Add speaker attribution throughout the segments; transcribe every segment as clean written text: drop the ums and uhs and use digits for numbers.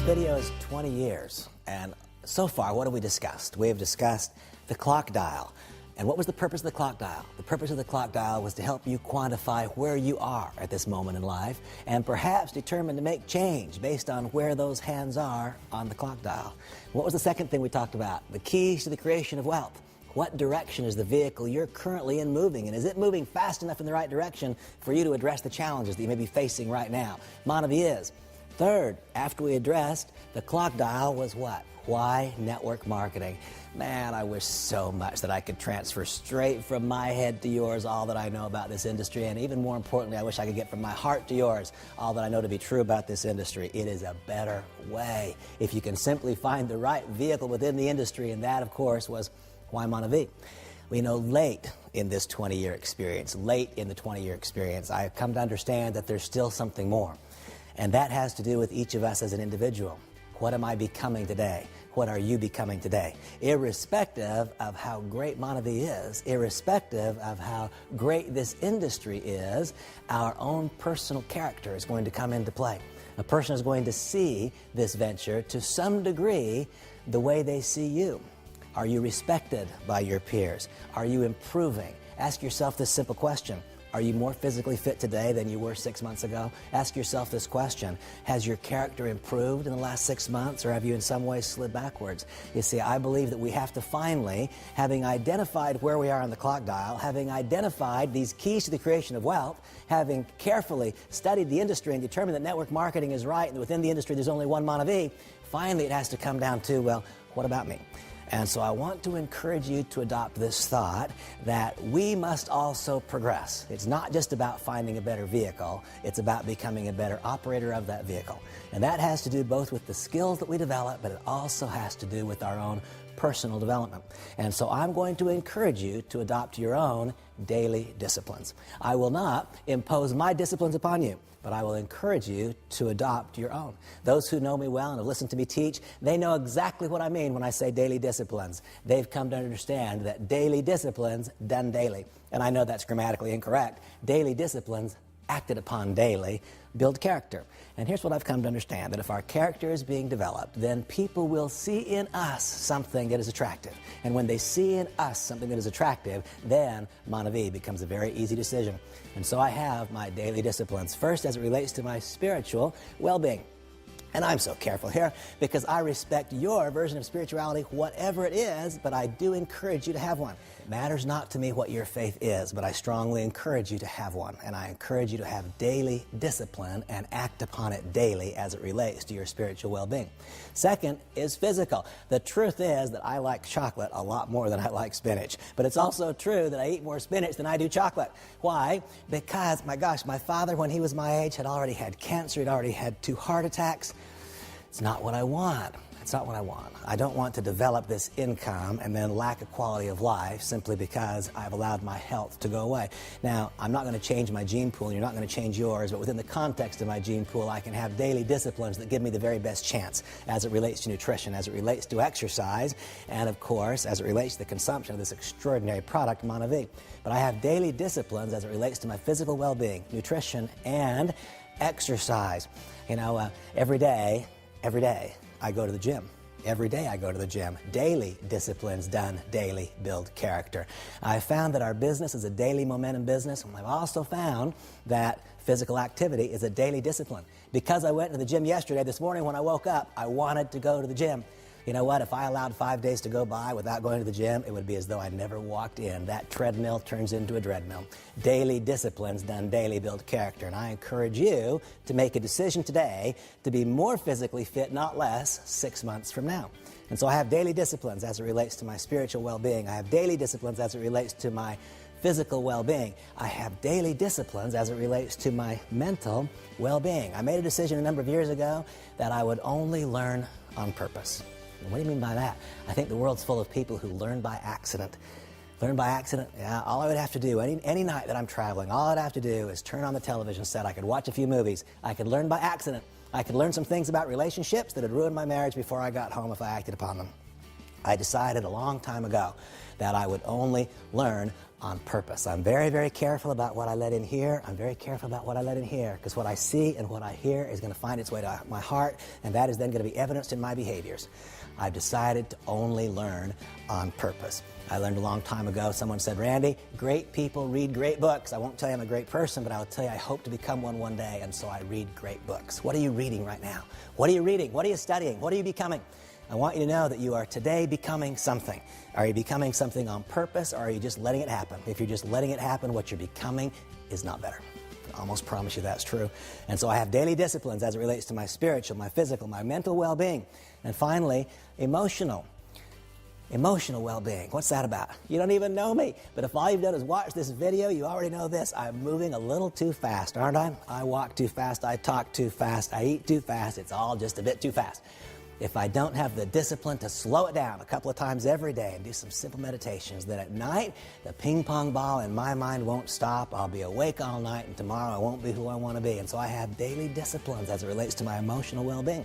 Speaker 1: video is 20 years, and so far, what have we discussed? We have discussed the clock dial. And what was the purpose of the clock dial? The purpose of the clock dial was to help you quantify where you are at this moment in life and perhaps determine to make change based on where those hands are on the clock dial. What was the second thing we talked about? The keys to the creation of wealth. What direction is the vehicle you're currently in moving, and is it moving fast enough in the right direction for you to address the challenges that you may be facing right now? Manavi is. Third, after we addressed the clock dial, was what? Why network marketing? Man, I wish so much that I could transfer straight from my head to yours all that I know about this industry, and even more importantly, I wish I could get from my heart to yours all that I know to be true about this industry. It is a better way if you can simply find the right vehicle within the industry, and that, of course, was why Manavi. We know late in this 20-year experience, I have come to understand that there's still something more. And that has to do with each of us as an individual. What am I becoming today? What are you becoming today? Irrespective of how great Manavi is, irrespective of how great this industry is, our own personal character is going to come into play. A person is going to see this venture to some degree the way they see you. Are you respected by your peers? Are you improving? Ask yourself this simple question. Are you more physically fit today than you were 6 months ago? Ask yourself this question. Has your character improved in the last 6 months, or have you in some ways slid backwards? You see, I believe that we have to finally, having identified where we are on the clock dial, having identified these keys to the creation of wealth, having carefully studied the industry and determined that network marketing is right and within the industry there's only one Manavi, finally it has to come down to, well, what about me? And so I want to encourage you to adopt this thought that we must also progress. It's not just about finding a better vehicle, it's about becoming a better operator of that vehicle. And that has to do both with the skills that we develop, but it also has to do with our own personal development. And so I'm going to encourage you to adopt your own daily disciplines. I will not impose my disciplines upon you, but I will encourage you to adopt your own. Those who know me well and have listened to me teach, they know exactly what I mean when I say daily disciplines. They've come to understand that daily disciplines done daily. And I know that's grammatically incorrect. Daily disciplines acted upon daily build character. And here's what I've come to understand, that if our character is being developed, then people will see in us something that is attractive. And when they see in us something that is attractive, then Manavi becomes a very easy decision. And so I have my daily disciplines. First, as it relates to my spiritual well-being. And I'm so careful here because I respect your version of spirituality, whatever it is, but I do encourage you to have one. It matters not to me what your faith is, but I strongly encourage you to have one. And I encourage you to have daily discipline and act upon it daily as it relates to your spiritual well-being. Second is physical. The truth is that I like chocolate a lot more than I like spinach. But it's also true that I eat more spinach than I do chocolate. Why? Because, my gosh, my father, when he was my age, had already had cancer. He'd already had 2 heart attacks. It's not what I want. It's not what I want. I don't want to develop this income and then lack a quality of life simply because I've allowed my health to go away. Now, I'm not going to change my gene pool, and you're not going to change yours, but within the context of my gene pool, I can have daily disciplines that give me the very best chance as it relates to nutrition, as it relates to exercise, and of course, as it relates to the consumption of this extraordinary product, Manavi. But I have daily disciplines as it relates to my physical well-being, nutrition, and exercise. You know, every day, I go to the gym. Every day I go to the gym. Daily disciplines done daily build character. I found that our business is a daily momentum business, and I've also found that physical activity is a daily discipline. Because I went to the gym yesterday, this morning when I woke up, I wanted to go to the gym. You know what? If I allowed 5 days to go by without going to the gym, it would be as though I never walked in. That treadmill turns into a dreadmill. Daily disciplines done daily build character. And I encourage you to make a decision today to be more physically fit, not less, 6 months from now. And so I have daily disciplines as it relates to my spiritual well-being. I have daily disciplines as it relates to my physical well-being. I have daily disciplines as it relates to my mental well-being. I made a decision a number of years ago that I would only learn on purpose. What do you mean by that? I think the world's full of people who learn by accident. Learn by accident? Yeah, all I would have to do, any night that I'm traveling, all I'd have to do is turn on the television set. I could watch a few movies. I could learn by accident. I could learn some things about relationships that had ruined my marriage before I got home if I acted upon them. I decided a long time ago that I would only learn on purpose. I'm very, very careful about what I let in here. I'm very careful about what I let in here, because what I see and what I hear is going to find its way to my heart, and that is then going to be evidenced in my behaviors. I've decided to only learn on purpose. I learned a long time ago, someone said, Randy, great people read great books. I won't tell you I'm a great person, but I'll tell you I hope to become one day, and so I read great books. What are you reading right now? What are you reading? What are you studying? What are you becoming? I want you to know that you are today becoming something. Are you becoming something on purpose, or are you just letting it happen? If you're just letting it happen, what you're becoming is not better. I almost promise you that's true. And so I have daily disciplines as it relates to my spiritual, my physical, my mental well-being. And finally, emotional well-being. What's that about? You don't even know me, but if all you've done is watch this video, you already know this. I'm moving a little too fast, aren't I? I walk too fast, I talk too fast, I eat too fast. It's all just a bit too fast. If I don't have the discipline to slow it down a couple of times every day and do some simple meditations, then at night, the ping pong ball in my mind won't stop. I'll be awake all night, and tomorrow I won't be who I want to be. And so I have daily disciplines as it relates to my emotional well-being.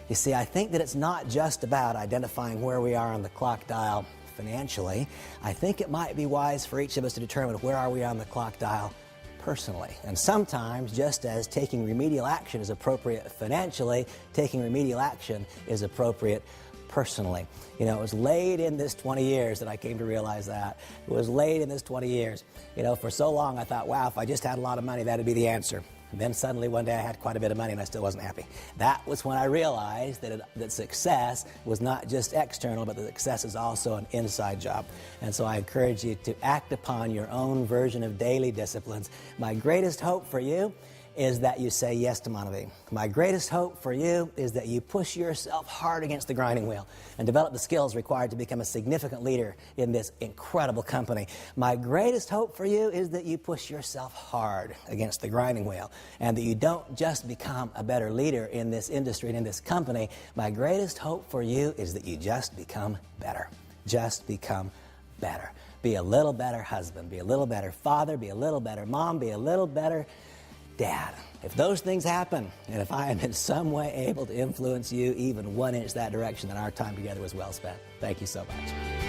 Speaker 1: You see, I think that it's not just about identifying where we are on the clock dial financially. I think it might be wise for each of us to determine where are we on the clock dial personally. And sometimes, just as taking remedial action is appropriate financially, taking remedial action is appropriate personally. You know, it was late in this 20 years that I came to realize that. It was late in this 20 years. You know, for so long I thought, wow, if I just had a lot of money, that'd be the answer. And then suddenly one day I had quite a bit of money and I still wasn't happy. That was when I realized that success was not just external, but that success is also an inside job. And so I encourage you to act upon your own version of daily disciplines. My greatest hope for you is that you say yes to Monavie. My greatest hope for you is that you push yourself hard against the grinding wheel and develop the skills required to become a significant leader in this incredible company. My greatest hope for you is that you push yourself hard against the grinding wheel and that you don't just become a better leader in this industry and in this company. My greatest hope for you is that you just become better. Just become better. Be a little better husband. Be a little better father. Be a little better mom. Be a little better Dad. If those things happen, and if I am in some way able to influence you even 1 inch that direction, then our time together was well spent. Thank you so much.